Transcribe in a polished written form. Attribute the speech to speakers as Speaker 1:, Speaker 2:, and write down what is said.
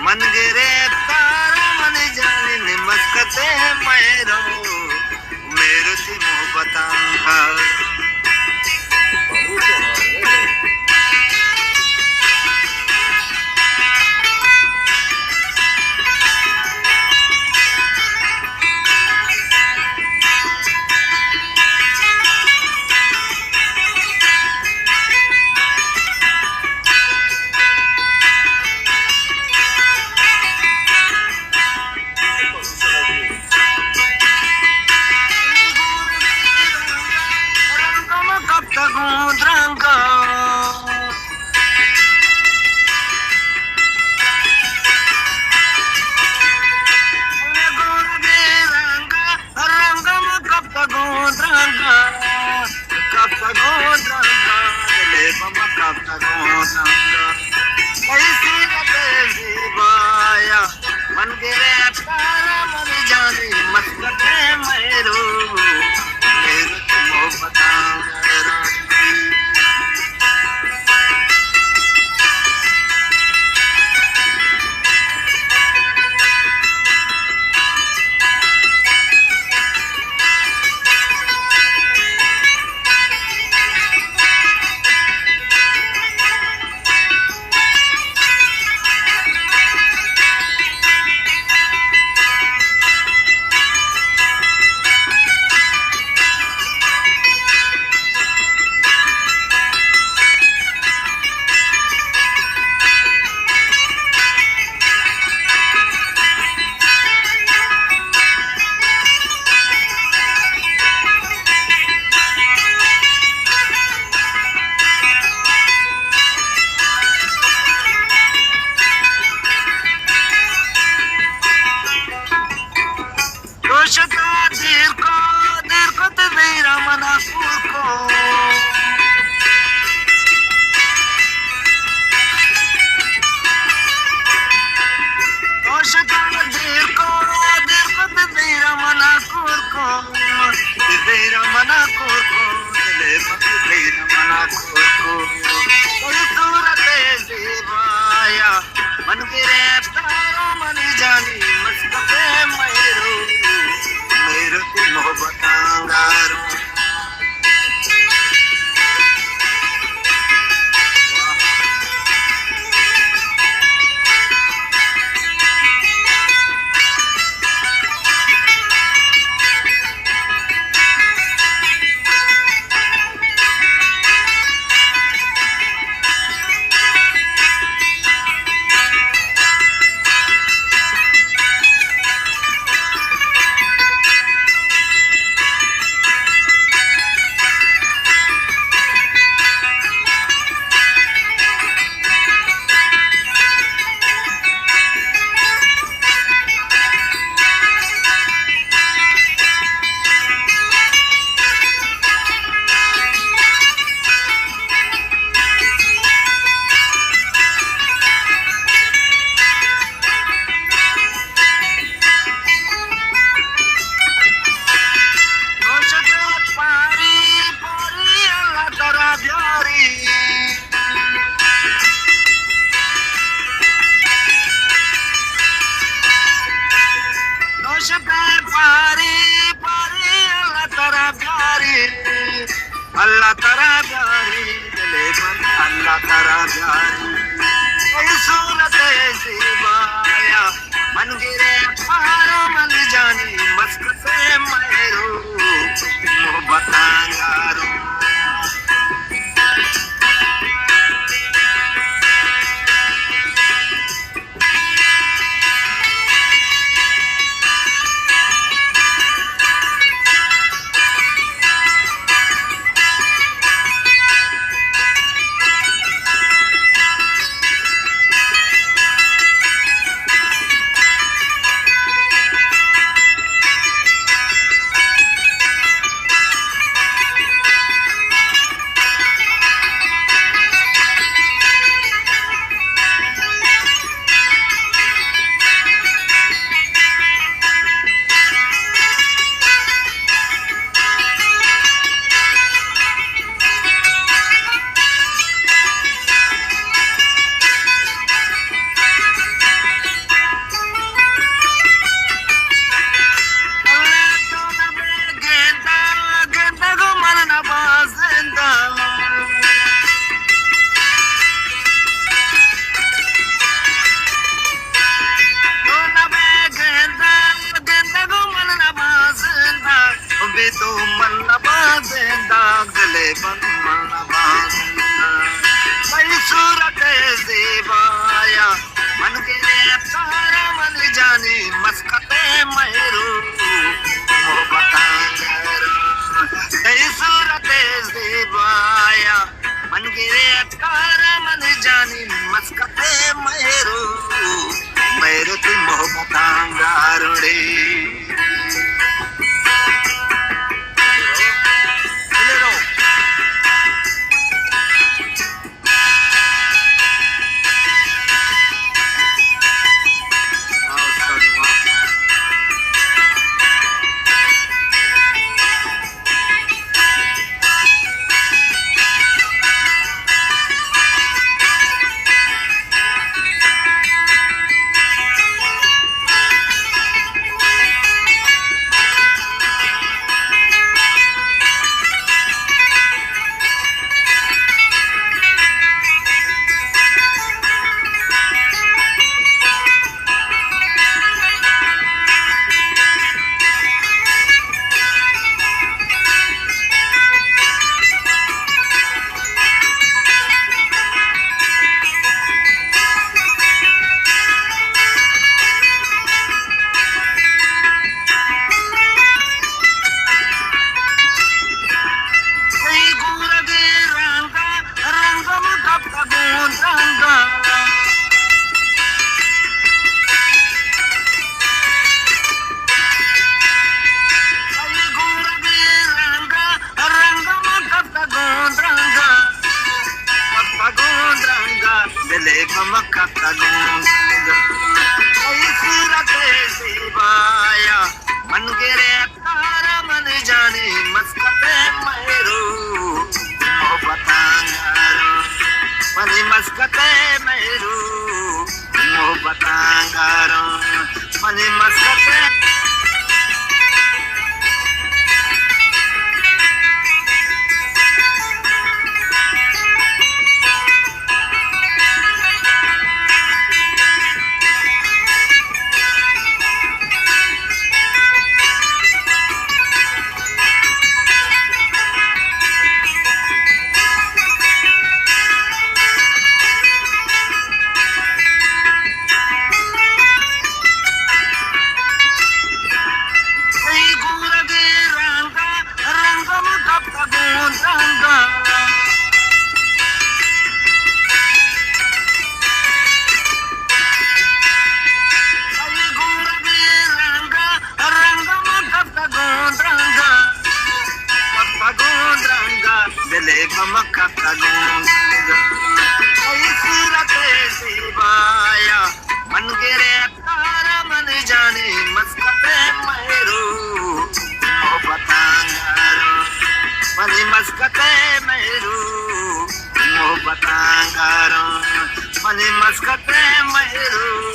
Speaker 1: मन गिरे तारा मन जाने मस्कते मैरो मेरे से मोहब्बत मन गिरे तारा मन जाने मस्कते मेरो मेरे मोहब्बत मन गिरे तारा मन जानी मस्कते मेरो मेरे मोहब्बत अंगारो अल्लाह तारा प्यारी दिले बन अल्लाह तारा प्यारी सूरत जीवाया मन गिरे पारो मन जानी मस्क से मेरो मोहब्बत अंगारो कई सूरत ज़ेबाया मन गिरे तारा मन जाने मस्कत मेरू मोहब्बत कई सूरत ज़ेबाया मन गिरे तारा मन जाने मस्कत मेरू मेरे की मोहब्बत गारुड़े मन गिरे तारा मन जाने मस्कत मेरू मोहब्बत मनी मस्कत मेरू मोहब्बत मनी मस्कत मन गिरे तारा मन जाने मस्कत मेरू मोहब्बत मनी मस्कत मेरू मोहब्बत मनी मस्कत मेरू